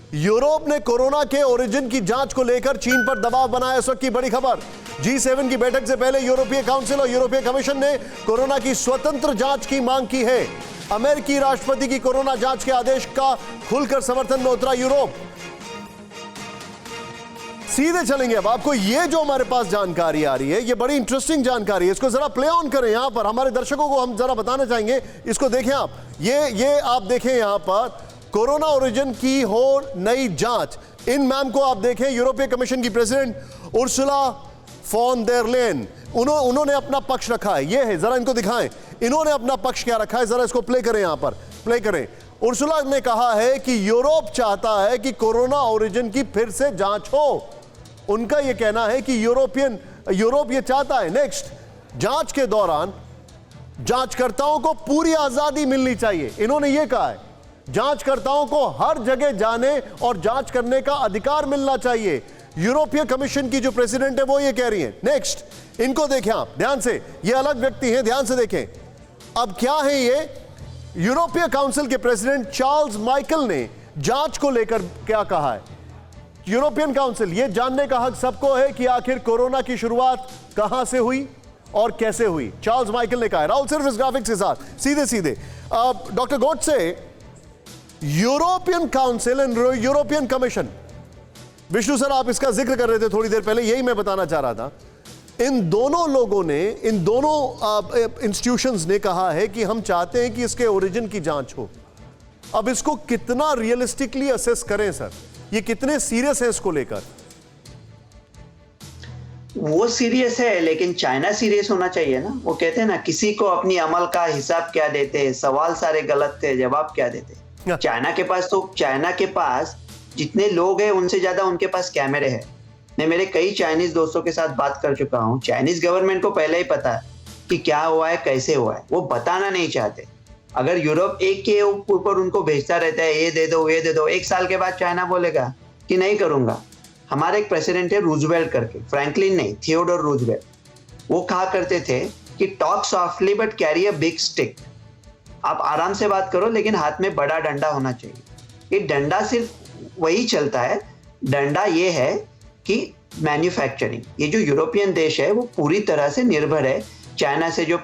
Europe ने corona के origin की जांच को लेकर चीन पर दबाव बनाया। इस वक्त की बड़ी खबर, G7 की बैठक से पहले यूरोपीय काउंसिल और यूरोपीय कमीशन ने कोरोना की स्वतंत्र जांच की मांग की है। अमेरिकी राष्ट्रपति की कोरोना जांच के आदेश का खुलकर समर्थन में उतरा यूरोप। सीधे चलेंगे अब, आपको ये जो हमारे पास जानकारी आ रही है, ये बड़ी इंटरेस्टिंग जानकारी है। इसको जरा प्ले ऑन करें यहां पर, हमारे दर्शकों को हम जरा बताना चाहेंगे। इसको देखें आप, ये आप देखें यहां पर कोरोना ओरिजिन की हो नई जांच। इन मैम को आप देखें, यूरोपीय कमीशन की प्रेसिडेंट उर्सुला फॉन डेर लेyen, उन्होंने अपना पक्ष रखा है। ये है, जरा इनको दिखाएं, इन्होंने अपना पक्ष क्या रखा है, जरा इसको प्ले करें, यहां पर प्ले करें। उर्सुला ने कहा है कि यूरोप चाहता है कि कोरोना ओरिजिन की फिर से जांच हो। उनका यह कहना है कि यूरोप ये चाहता है। नेक्स्ट, जांच के दौरान जांचकर्ताओं को पूरी आजादी मिलनी चाहिए। इन्होंने यह कहा है, जांचकर्ताओं को हर जगह जाने और जांच करने का अधिकार मिलना चाहिए। यूरोपीय कमीशन की जो प्रेसिडेंट है वो ये कह रही हैं। नेक्स्ट, इनको देखें आप ध्यान से, ये अलग व्यक्ति हैं, ध्यान से देखें। अब क्या है ये, यूरोपीय काउंसिल के प्रेसिडेंट चार्ल्स माइकल ने जांच को लेकर क्या कहा है। यूरोपियन काउंसिल, ये जानने का हक सबको है कि आखिर कोरोना की शुरुआत कहां से हुई और कैसे हुई। चार्ल्स माइकल ने कहा है। राहुल, सिर्फ इस ग्राफिक्स के साथ सीधे सीधे doctor Godse, European council and European commission, Vishnu sir आप इसका जिक्र कर रहे थे थोड़ी देर पहले, यही मैं बताना चाह रहा था। इन दोनों लोगों ने, इन दोनों इंस्टीट्यूशंस ने कहा है कि हम चाहते हैं कि इसके ओरिजिन की जांच हो। अब इसको कितना रियलिस्टिकली असेस करें सर, ये कितने सीरियस है इसको लेकर? वो सीरियस है, लेकिन चाइना सीरियस होना चाहिए ना। वो कहते हैं ना, किसी को अपनी अमल का हिसाब क्या देते, सवाल सारे गलत थे, जवाब क्या देते। चाइना के पास जितने लोग हैं उनसे ज्यादा उनके पास कैमरे हैं। मैं मेरे कई चाइनीज दोस्तों के साथ बात कर चुका हूँ। चाइनीज गवर्नमेंट को पहले ही पता है कि क्या हुआ है, कैसे हुआ है, वो बताना नहीं चाहते। अगर यूरोप एक के ऊपर उनको भेजता रहता है, ये दे दो ये दे दो, एक साल के बाद चाइना बोलेगा कि नहीं करूंगा। हमारे एक प्रेसिडेंट है रूजवेल्ट करके, फ्रैंकलिन नहीं, थियोडोर रूजवेल्ट। वो कहा करते थे कि talk softly but carry a big stick. आप आराम से बात करो लेकिन हाथ में बड़ा डंडा होना चाहिए। ये डंडा सिर्फ वही चलता है, डंडा ये है कि मैन्युफैक्चरिंग। ये जो यूरोपियन देश है वो पूरी तरह से निर्भर है चाइना से। जो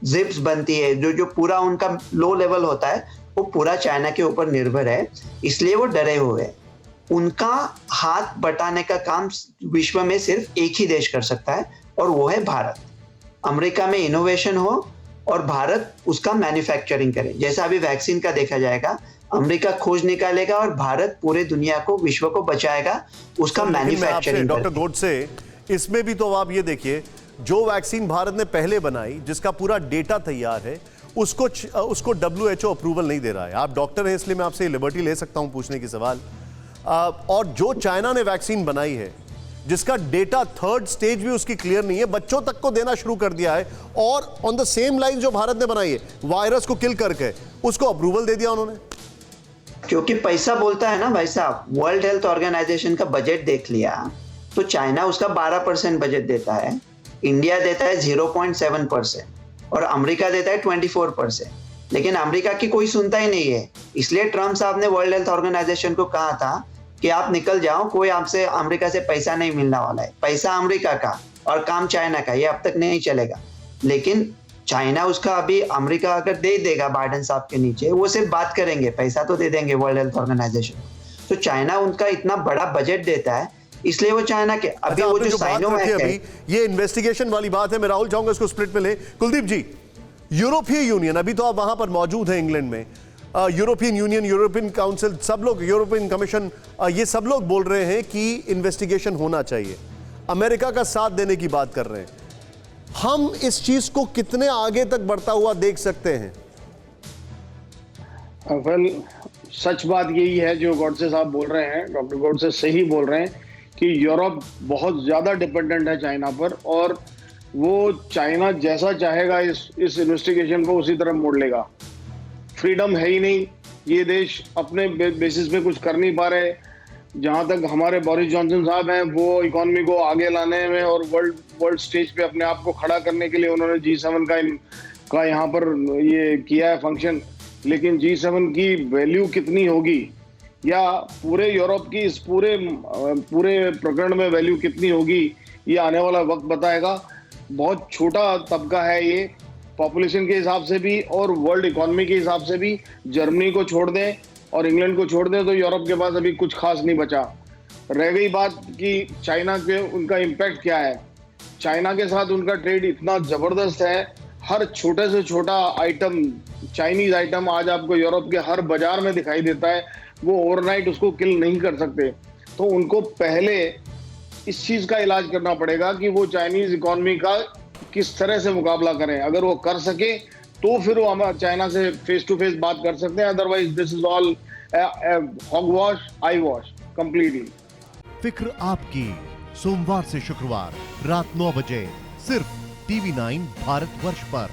जिप्स बनती है, जो पूरा उनका लो लेवल होता है, वो पूरा चाइना के ऊपर निर्भर है। इसलिए वो डरे हुए हैं। उनका हाथ बटाने का काम विश्व में सिर्फ एक ही देश कर सकता है, और वो है भारत। अमेरिका में इनोवेशन हो और भारत उसका मैन्युफैक्चरिंग करे। जैसा अभी वैक्सीन का देखा जाएगा, अमेरिका खोज निकालेगा और भारत पूरे दुनिया को, विश्व को बचाएगा उसका मैन्युफैक्चरिंग। डॉक्टर गोडसे, इसमें भी तो आप ये देखिए, जो वैक्सीन भारत ने पहले बनाई, जिसका पूरा डेटा तैयार है, उसको WHO अप्रूवल नहीं दे रहा है। आप डॉक्टर हैं इसलिए मैं आपसे लिबर्टी ले सकता हूं पूछने की सवाल। और जो चाइना ने वैक्सीन बनाई है, जिसका डेटा 3rd स्टेज भी उसकी क्लियर नहीं है, बच्चों तक को देना शुरू कर दिया है, और ऑन द सेम लाइन जो भारत ने बनाई है, वायरस को किल करके, उसको अप्रूवल दे दिया उन्होंने। क्योंकि पैसा बोलता है ना भाई साहब। वर्ल्ड हेल्थ ऑर्गेनाइजेशन का बजट देख लिया तो चाइना उसका 12% बजट देता है, इंडिया देता है 0.7% और अमेरिका देता है 24%। लेकिन अमेरिका की कोई सुनता ही नहीं है। इसलिए ट्रम्प साहब ने वर्ल्ड हेल्थ ऑर्गेनाइजेशन को कहा था कि आप निकल जाओ, कोई आपसे, अमेरिका से पैसा नहीं मिलने वाला है। पैसा अमेरिका का और काम चाइना का, ये अब तक नहीं चलेगा। लेकिन चाइना उसका अभी, अमेरिका अगर दे देगा बाइडेन साहब के नीचे, वो सिर्फ बात करेंगे, पैसा तो दे देंगे वर्ल्ड हेल्थ ऑर्गेनाइजेशन। तो चाइना उनका इतना बड़ा बजट देता है, इसलिए वो चाइना के अभी वो जो साइनोवैक है, ये इन्वेस्टिगेशन वाली बात है। मैं राहुल चाहूंगा इसको स्प्लिट में ले। कुलदीप जी, यूरोपीय यूनियन, अभी तो आप वहां पर मौजूद हैं इंग्लैंड में, यूरोपियन यूनियन, यूरोपियन काउंसिल, सब लोग, यूरोपियन कमीशन, ये सब लोग बोल रहे हैं कि इन्वेस्टिगेशन होना चाहिए। अमेरिका का साथ देने की बात कर रहे हैं। हम इस चीज को कितने आगे तक बढ़ता हुआ देख सकते हैं? वेल, सच बात यही है जो गोडसे साहब बोल रहे हैं, डॉक्टर गोडसे सही बोल रहे हैं कि यूरोप बहुत ज्यादा डिपेंडेंट है चाइना पर, और वो चाइना जैसा चाहेगा इस इन्वेस्टिगेशन को उसी तरह मोड़ लेगा। फ्रीडम है ही नहीं, ये देश अपने बेसिस पे कुछ कर नहीं पा रहे। जहां तक हमारे बोरिस जॉनसन साहब हैं, वो इकोनॉमी को आगे लाने में और वर्ल्ड स्टेज पे अपने आप को खड़ा करने के लिए उन्होंने G7 का यहाँ पर ये किया है फंक्शन। लेकिन G7 की वैल्यू कितनी होगी या पूरे यूरोप की इस पूरे प्रकरण में वैल्यू कितनी होगी, ये आने वाला वक्त बताएगा। बहुत छोटा तबका है ये, पॉपुलेशन के हिसाब से भी और वर्ल्ड इकोनॉमी के हिसाब से भी। जर्मनी को छोड़ दें और इंग्लैंड को छोड़ दें तो यूरोप के पास अभी कुछ खास नहीं बचा। रह गई बात कि चाइना के उनका इम्पैक्ट क्या है। चाइना के साथ उनका ट्रेड इतना जबरदस्त है, हर छोटे से छोटा आइटम, चाइनीज आइटम आज आपको यूरोप के हर बाजार में दिखाई देता है। वो ओवरनाइट उसको किल नहीं कर सकते, तो उनको पहले इस चीज का इलाज करना पड़ेगा कि वो चाइनीज इकोनॉमी का किस तरह से मुकाबला करें। अगर वो कर सके तो फिर वो हम चाइना से फेस टू फेस बात कर सकते हैं, otherwise this is all hogwash, eyewash completely. फिक्र आपकी, सोमवार से शुक्रवार रात 9 बजे सिर्फ TV9 भारतवर्ष पर।